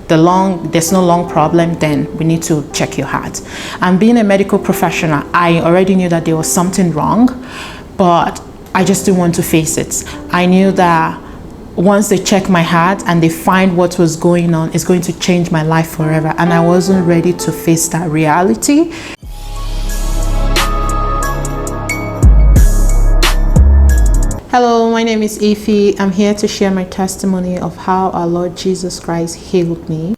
there's no lung problem, then we need to check your heart. And being a medical professional, I already knew that there was something wrong, but I just didn't want to face it. I knew that once they check my heart and they find what was going on, it's going to change my life forever. And I wasn't ready to face that reality. Hello, my name is Ify. I'm here to share my testimony of how our Lord Jesus Christ healed me.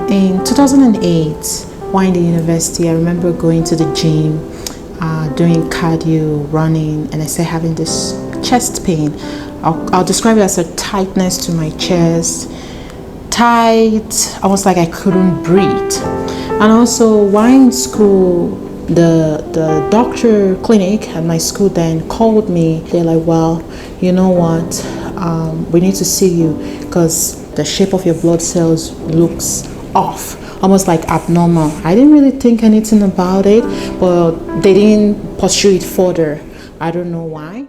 In 2008, while in the university, I remember going to the gym, doing cardio, running, and I started having this chest pain. I'll describe it as a tightness to my chest, tight, almost like I couldn't breathe. And also, while in school, the doctor clinic at my school then called me. They're like, well, you know what, we need to see you because the shape of your blood cells looks off, almost like abnormal. I didn't really think anything about it, but they didn't pursue it further. I don't know why.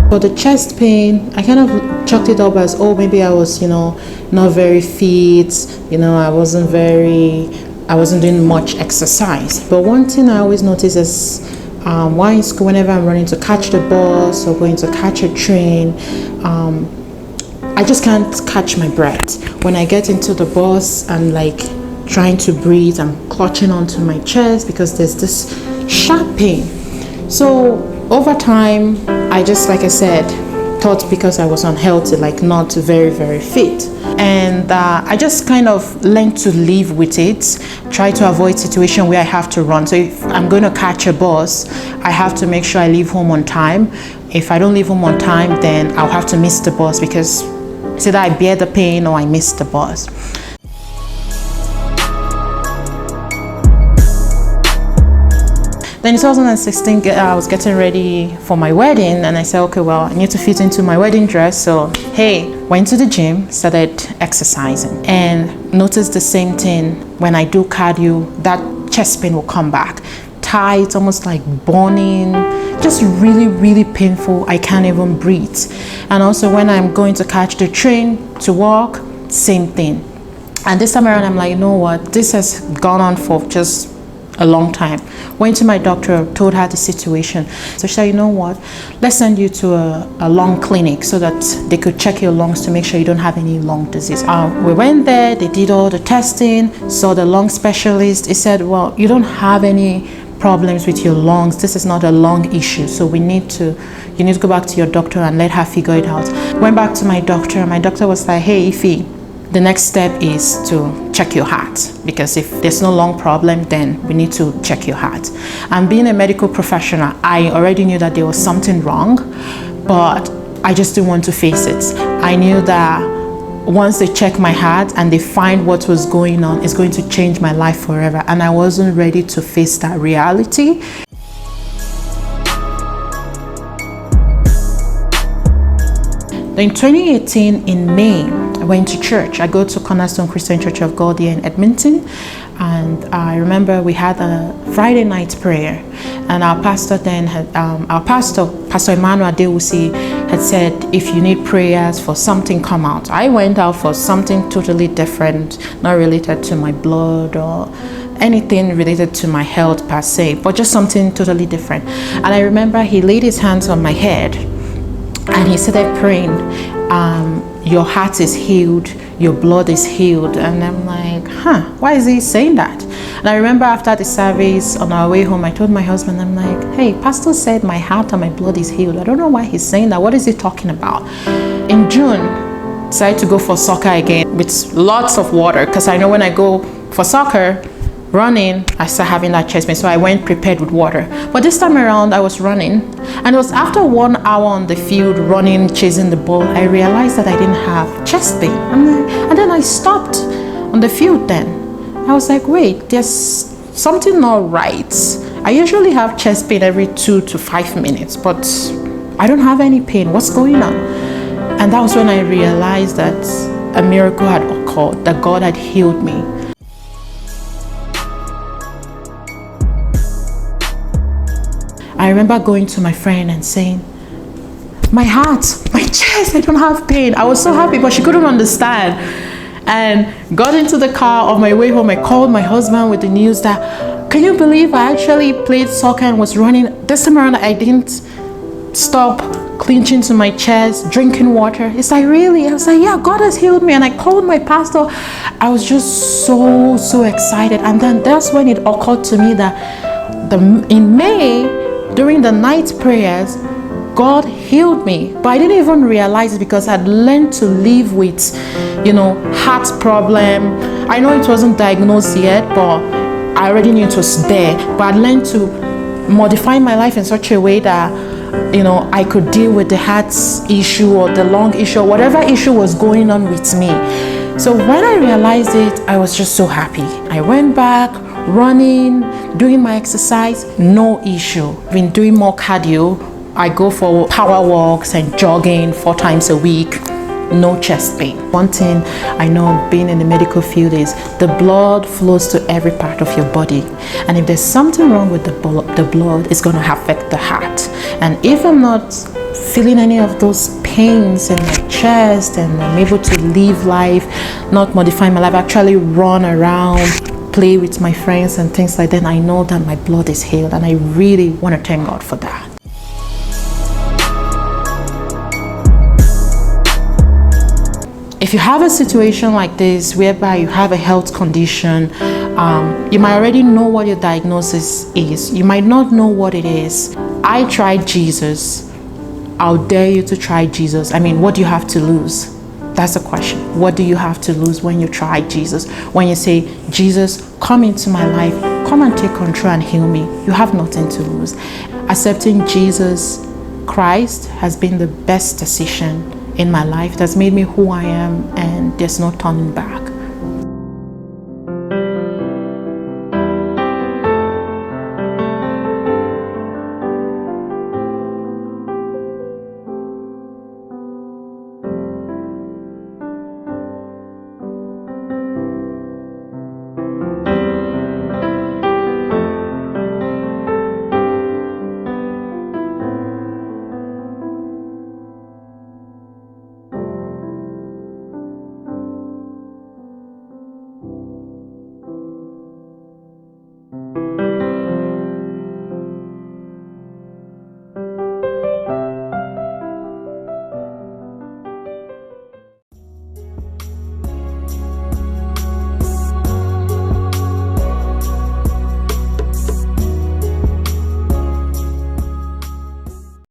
For the chest pain, I kind of chalked it up as, oh, maybe I was, not very fit, I wasn't doing much exercise. But one thing I always notice is while in school, whenever I'm running to catch the bus or going to catch a train, I just can't catch my breath. When I get into the bus, I'm like trying to breathe, I'm clutching onto my chest because there's this sharp pain. So over time, I just, like I said, thought because I was unhealthy, like not very, very fit. And I just kind of learned to live with it, try to avoid situation where I have to run. So if I'm going to catch a bus, I have to make sure I leave home on time. If I don't leave home on time, then I'll have to miss the bus because it's either I bear the pain or I miss the bus. Then in 2016, I was getting ready for my wedding and I said, okay, well, I need to fit into my wedding dress. So, hey, went to the gym, started exercising and noticed the same thing. When I do cardio, that chest pain will come back. Tight, almost like burning, just really, really painful. I can't even breathe. And also when I'm going to catch the train to walk, same thing. And this time around, I'm like, you know what? This has gone on for just a long time. Went to my doctor, told her the situation. So she said, you know what, let's send you to a lung clinic so that they could check your lungs to make sure you don't have any lung disease. We went there, they did all the testing, saw the lung specialist. He said, well, you don't have any problems with your lungs. This is not a lung issue. So you need to go back to your doctor and let her figure it out. Went back to my doctor and my doctor was like, hey, Ify, the next step is to check your heart because if there's no lung problem, then we need to check your heart. And being a medical professional, I already knew that there was something wrong, but I just didn't want to face it. I knew that once they check my heart and they find what was going on, it's going to change my life forever. And I wasn't ready to face that reality. In 2018, in May, I went to church. I go to Cornerstone Christian Church of God here in Edmonton. And I remember we had a Friday night prayer. And our pastor then had, Pastor Emmanuel Adewusi had said, if you need prayers for something, come out. I went out for something totally different, not related to my blood or anything related to my health per se, but just something totally different. And I remember he laid his hands on my head and he started praying, your heart is healed, your blood is healed. And I'm like, why is he saying that? And I remember after the service on our way home, I told my husband, I'm like, hey, pastor said my heart and my blood is healed. I don't know why he's saying that. What is he talking about? In June, decided to go for soccer again with lots of water because I know when I go for soccer, running, I start having that chest pain, so I went prepared with water. But this time around, I was running, and it was after 1 hour on the field running, chasing the ball, I realized that I didn't have chest pain. And then I stopped on the field then. I was like, wait, there's something not right. I usually have chest pain every 2 to 5 minutes, but I don't have any pain. What's going on? And that was when I realized that a miracle had occurred, that God had healed me. I remember going to my friend and saying, my heart, my chest, I don't have pain. I was so happy, but she couldn't understand. And got into the car on my way home. I called my husband with the news that, can you believe I actually played soccer and was running? This time around, I didn't stop clenching to my chest, drinking water. It's like, really? I was like, yeah, God has healed me. And I called my pastor. I was just so excited. And then that's when it occurred to me that in May, during the night prayers, God healed me, but I didn't even realize it because I'd learned to live with, heart problem. I know it wasn't diagnosed yet, but I already knew it was there. But I'd learned to modify my life in such a way that, I could deal with the heart issue or the lung issue, or whatever issue was going on with me. So when I realized it, I was just so happy. I went back, running, doing my exercise, no issue. I've been doing more cardio. I go for power walks and jogging 4 times a week, no chest pain. One thing I know being in the medical field is the blood flows to every part of your body. And if there's something wrong with the blood, it's going to affect the heart. And if I'm not feeling any of those pains in my chest and I'm able to live life, not modify my life, actually run around, play with my friends and things like that, I know that my blood is healed. And I really want to thank God for that. If you have a situation like this whereby you have a health condition, you might already know what your diagnosis is. You might not know what it is. I tried Jesus. I'll dare you to try Jesus. I mean, what do you have to lose? That's the question. What do you have to lose when you try Jesus? When you say, Jesus, come into my life, come and take control and heal me. You have nothing to lose. Accepting Jesus Christ has been the best decision in my life. It has made me who I am, and there's no turning back.